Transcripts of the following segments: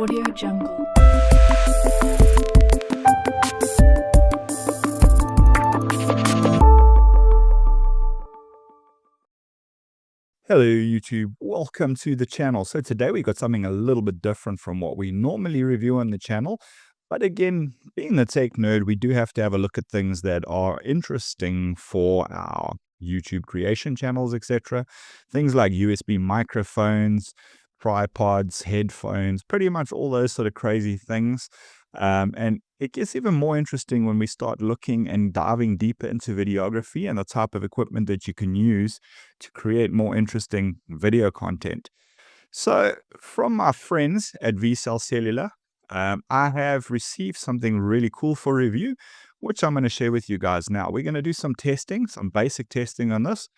Audio Jungle. Hello YouTube, welcome to the channel. So today we got something a little bit different from what we normally review on the channel. But again, being the tech nerd, we do have to have a look at things that are interesting for our YouTube creation channels, etc. Things like USB microphones, tripods, headphones, pretty much all those sort of crazy things. And it gets even more interesting when we start looking and diving deeper into videography and the type of equipment that you can use to create more interesting video content. So from my friends at V Cell Cellular, I have received something really cool for review, which I'm going to share with you guys now. We're going to do some testing, some basic testing on this.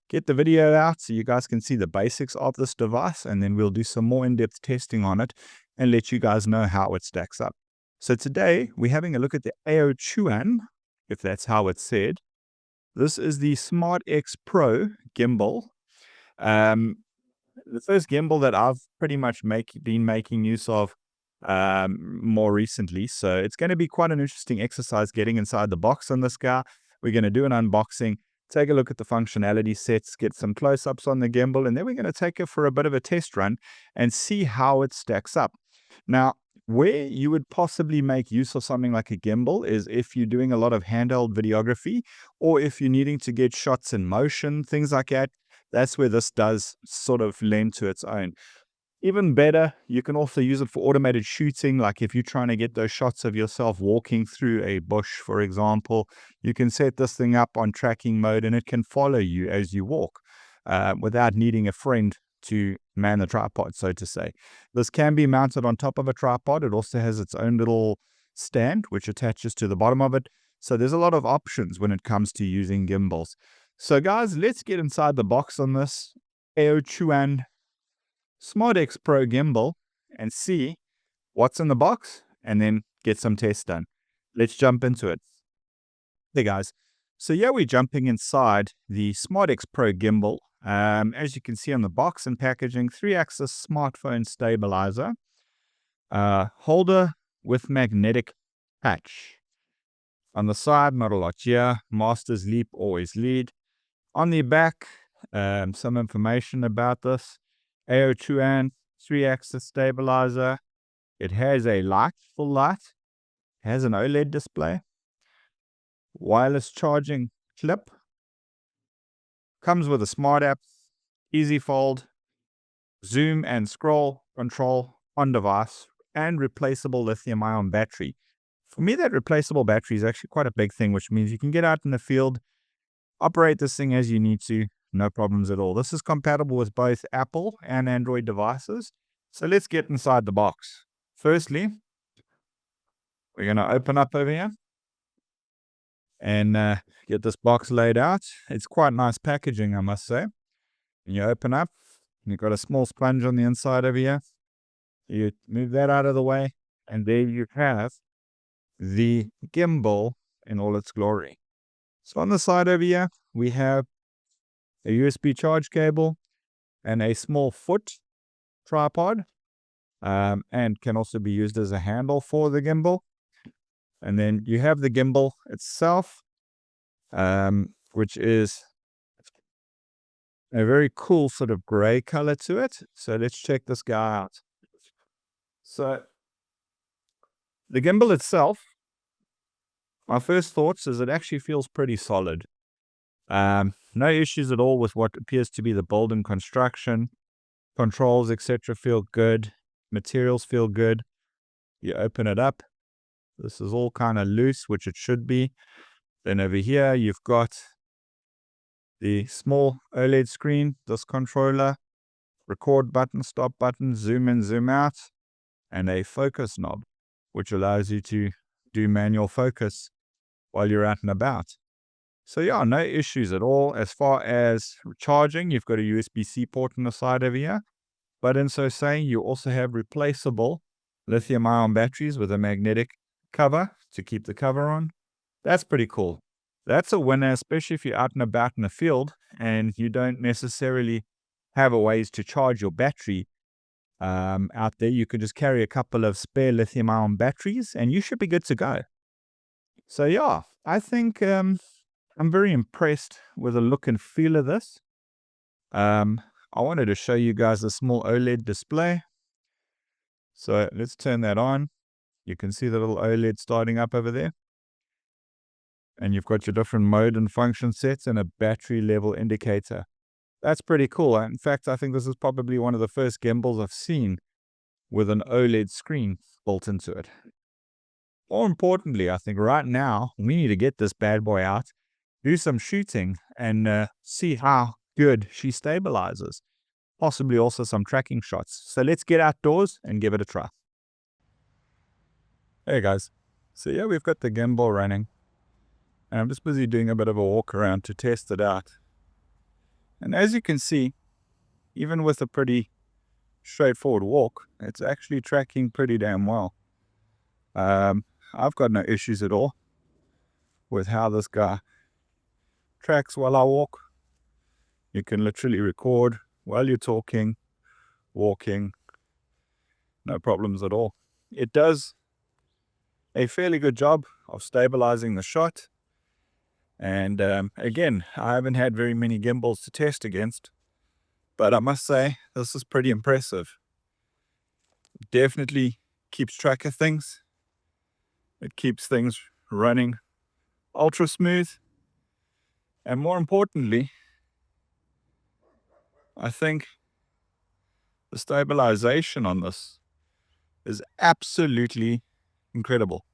Get the video out so you guys can see the basics of this device, and then we'll do some more in-depth testing on it and let you guys know how it stacks up. So today, we're having a look at the Aochuan, if that's how it's said. This is the Smart X Pro gimbal. The first gimbal that I've pretty much been making use of more recently. So it's going to be quite an interesting exercise getting inside the box on this guy. We're going to do an unboxing, take a look at the functionality sets, get some close-ups on the gimbal, and then we're going to take it for a bit of a test run and see how it stacks up. Now, where you would possibly make use of something like a gimbal is if you're doing a lot of handheld videography, or if you're needing to get shots in motion, things like that. That's where this does sort of lend to its own. Even better, you can also use it for automated shooting, like if you're trying to get those shots of yourself walking through a bush, for example. You can set this thing up on tracking mode and it can follow you as you walk without needing a friend to man the tripod, so to say. This can be mounted on top of a tripod. It also has its own little stand which attaches to the bottom of it. So there's a lot of options when it comes to using gimbals. So guys, let's get inside the box on this Aochuan Smart X Pro gimbal and see what's in the box and then get some tests done. Let's jump into it. Hey guys, so yeah, we're jumping inside the Smart X Pro gimbal. As you can see on the box and packaging, 3-axis smartphone stabilizer, holder with magnetic patch. On the side, not a lot here. Masters leap, always lead. On the back, some information about this. Aochuan 3-axis stabilizer. It has a light, full light. It has an OLED display. Wireless charging clip. Comes with a smart app, easy fold, zoom and scroll control on device, and replaceable lithium-ion battery. For me, that replaceable battery is actually quite a big thing, which means you can get out in the field, operate this thing as you need to, no problems at all. This is compatible with both Apple and Android devices. So let's get inside the box. Firstly, we're going to open up over here and get this box laid out. It's quite nice packaging, I must say. And you open up, and you've got a small sponge on the inside over here. You move that out of the way, and there you have the gimbal in all its glory. So on the side over here, we have a USB charge cable and a small foot tripod, and can also be used as a handle for the gimbal. And then you have the gimbal itself, which is a very cool sort of gray color to it. So let's check this guy out. So the gimbal itself, my first thoughts is it actually feels pretty solid. No issues at all with what appears to be the build and construction. Controls, etc. feel good. Materials feel good. You open it up. This is all kind of loose, which it should be. Then over here, you've got the small OLED screen, this controller, record button, stop button, zoom in, zoom out, and a focus knob, which allows you to do manual focus while you're out and about. So yeah, no issues at all. As far as charging, you've got a USB-C port on the side over here. But in so saying, you also have replaceable lithium-ion batteries with a magnetic cover to keep the cover on. That's pretty cool. That's a winner, especially if you're out and about in the field and you don't necessarily have a ways to charge your battery. out there. You could just carry a couple of spare lithium-ion batteries, and you should be good to go. So yeah, I think I'm very impressed with the look and feel of this. I wanted to show you guys a small OLED display. So let's turn that on. You can see the little OLED starting up over there. And you've got your different mode and function sets and a battery level indicator. That's pretty cool. In fact, I think this is probably one of the first gimbals I've seen with an OLED screen built into it. More importantly, I think right now, we need to get this bad boy out, do some shooting, and see how good she stabilizes. Possibly also some tracking shots. So let's get outdoors and give it a try. Hey guys. So yeah, we've got the gimbal running. And I'm just busy doing a bit of a walk around to test it out. And as you can see, even with a pretty straightforward walk, it's actually tracking pretty damn well. I've got no issues at all with how this guy tracks while I walk. You can literally record while you're talking, walking, no problems at all. It does a fairly good job of stabilizing the shot. And again, I haven't had very many gimbals to test against, but I must say this is pretty impressive. Definitely keeps track of things. It keeps things running ultra smooth. And more importantly, I think the stabilization on this is absolutely incredible.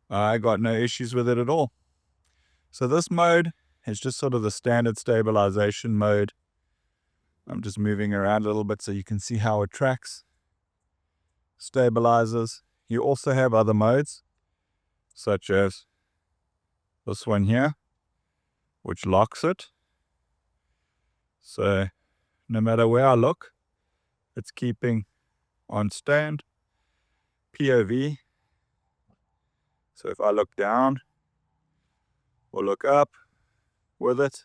I got no issues with it at all. So this mode is just sort of the standard stabilization mode. I'm just moving around a little bit so you can see how it tracks, stabilizes. You also have other modes, such as this one here, which locks it. So no matter where I look, it's keeping on stand. POV. So if I look down or look up with it,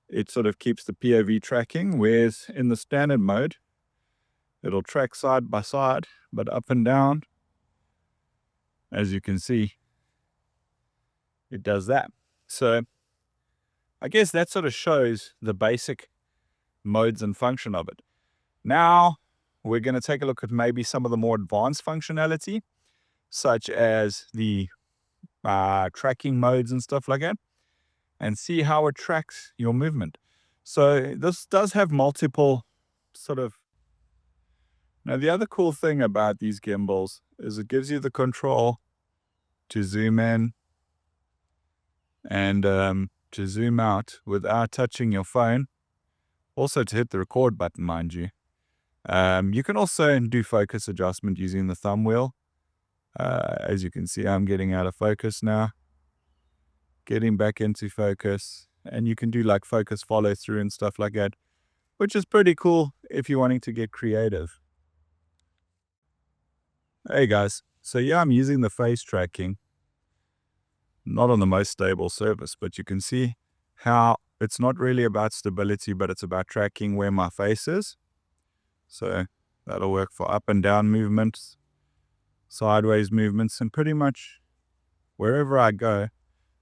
it sort of keeps the POV tracking, whereas in the standard mode, it'll track side by side, but up and down, as you can see, it does that. So I guess that sort of shows the basic modes and function of it. Now we're going to take a look at maybe some of the more advanced functionality, such as the tracking modes and stuff like that, and see how it tracks your movement. So this does have multiple sort of... Now the other cool thing about these gimbals is it gives you the control to zoom in and to zoom out without touching your phone. Also to hit the record button, mind you. You can also do focus adjustment using the thumb wheel. As you can see, I'm getting out of focus now, getting back into focus, and you can do like focus follow through and stuff like that, which is pretty cool if you're wanting to get creative. Hey guys, so yeah, I'm using the face tracking, not on the most stable surface, but you can see how it's not really about stability, but it's about tracking where my face is. So that'll work for up and down movements, sideways movements, and pretty much wherever I go,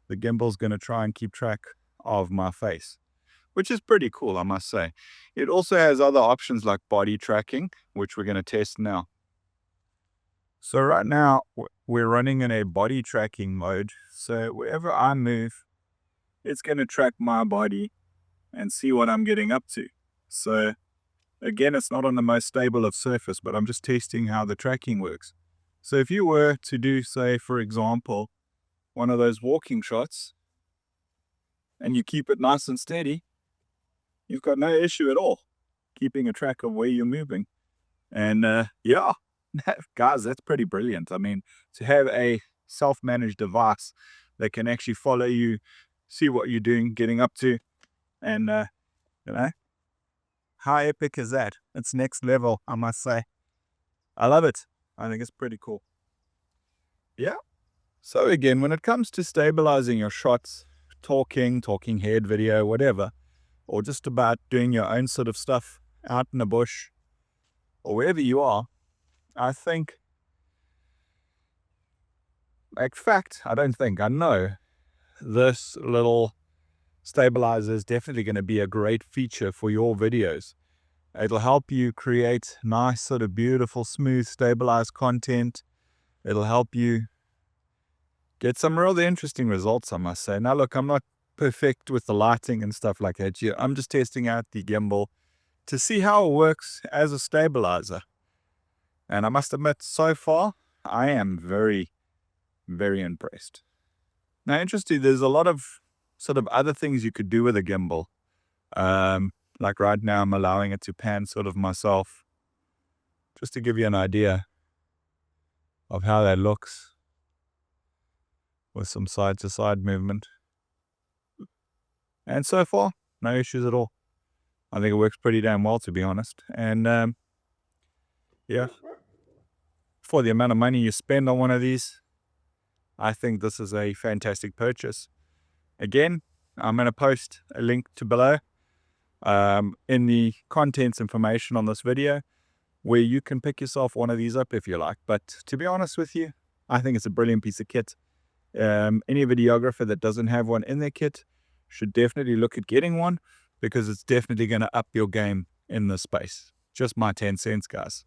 the gimbal's going to try and keep track of my face, which is pretty cool, I must say. It also has other options like body tracking, which we're going to test now. So right now, we're running in a body tracking mode. So wherever I move, it's going to track my body and see what I'm getting up to. So again, it's not on the most stable of surface, but I'm just testing how the tracking works. So if you were to do, say, for example, one of those walking shots, and you keep it nice and steady, you've got no issue at all keeping a track of where you're moving. And yeah, guys, that's pretty brilliant. I mean, to have a self-managed device that can actually follow you, see what you're doing, getting up to, and you know, how epic is that? It's next level, I must say. I love it. I think it's pretty cool. Yeah. So again, when it comes to stabilizing your shots, talking head video, whatever, or just about doing your own sort of stuff out in the bush, or wherever you are, I think, I know this little stabilizer is definitely going to be a great feature for your videos. It'll help you create nice, sort of beautiful, smooth, stabilized content. It'll help you get some really interesting results, I must say. Now, look, I'm not perfect with the lighting and stuff like that here. I'm just testing out the gimbal to see how it works as a stabilizer. And I must admit, so far, I am very, very impressed. Now, interesting, there's a lot of sort of other things you could do with a gimbal. Like right now, I'm allowing it to pan sort of myself, just to give you an idea of how that looks with some side-to-side movement. And so far, no issues at all. I think it works pretty damn well, to be honest. And yeah, for the amount of money you spend on one of these, I think this is a fantastic purchase. Again, I'm going to post a link to below in the contents information on this video, where you can pick yourself one of these up if you like. But to be honest with you, I think it's a brilliant piece of kit. Any videographer that doesn't have one in their kit should definitely look at getting one, because it's definitely going to up your game in this space. Just my 10 cents, guys.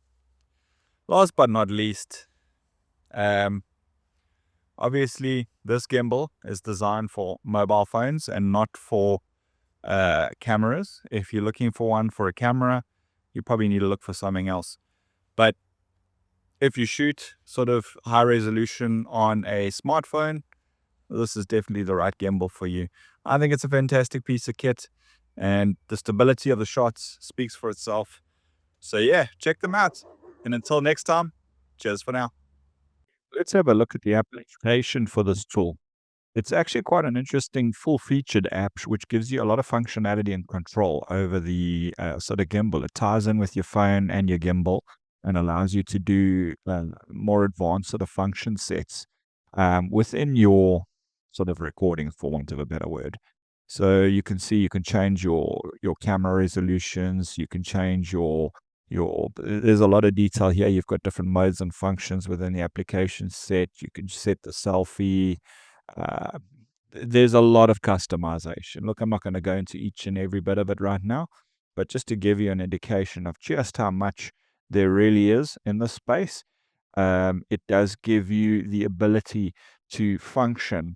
Last but not least, obviously this gimbal is designed for mobile phones and not for cameras. If you're looking for one for a camera, you probably need to look for something else. But if you shoot sort of high resolution on a smartphone, this is definitely the right gimbal for you. I think it's a fantastic piece of kit, and the stability of the shots speaks for itself. So yeah, check them out. And until next time, cheers for now. Let's have a look at the application for this tool. It's actually quite an interesting full-featured app, which gives you a lot of functionality and control over the sort of gimbal. It ties in with your phone and your gimbal and allows you to do more advanced sort of function sets within your sort of recording, for want of a better word. So you can see, you can change your camera resolutions, you can change there's a lot of detail here. You've got different modes and functions within the application set. You can set the selfie. There's a lot of customization. Look, I'm not going to go into each and every bit of it right now, but just to give you an indication of just how much there really is in this space, it does give you the ability to function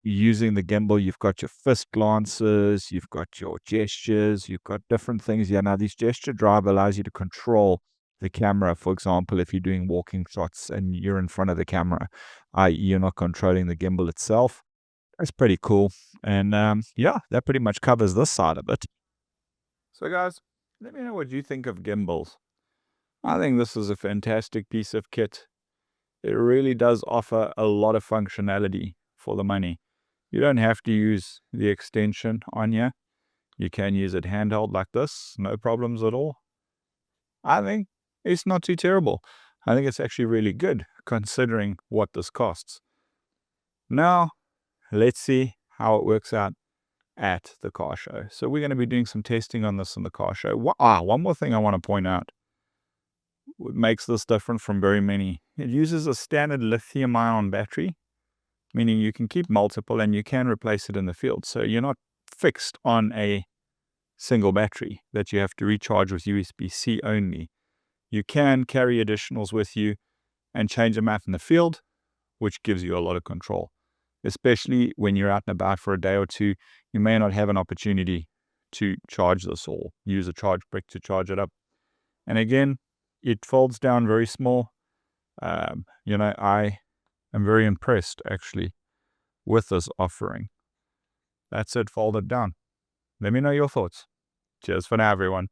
using the gimbal. You've got your fist glances, you've got your gestures, you've got different things here. Now, this gesture drive allows you to control the camera. For example, if you're doing walking shots and you're in front of the camera, i.e. you're not controlling the gimbal itself. That's pretty cool. And yeah, that pretty much covers this side of it. So guys, let me know what you think of gimbals. I think this is a fantastic piece of kit. It really does offer a lot of functionality for the money. You don't have to use the extension on you. You can use it handheld like this, no problems at all. I think it's not too terrible. I think it's actually really good considering what this costs. Now, let's see how it works out at the car show. So we're going to be doing some testing on this in the car show. One more thing I want to point out. What makes this different from very many. It uses a standard lithium-ion battery, meaning you can keep multiple and you can replace it in the field. So you're not fixed on a single battery that you have to recharge with USB-C only. You can carry additionals with you and change them out in the field, which gives you a lot of control. Especially when you're out and about for a day or two, you may not have an opportunity to charge this or use a charge brick to charge it up. And again, it folds down very small. I am very impressed actually with this offering. That's it, folded down. Let me know your thoughts. Cheers for now, everyone.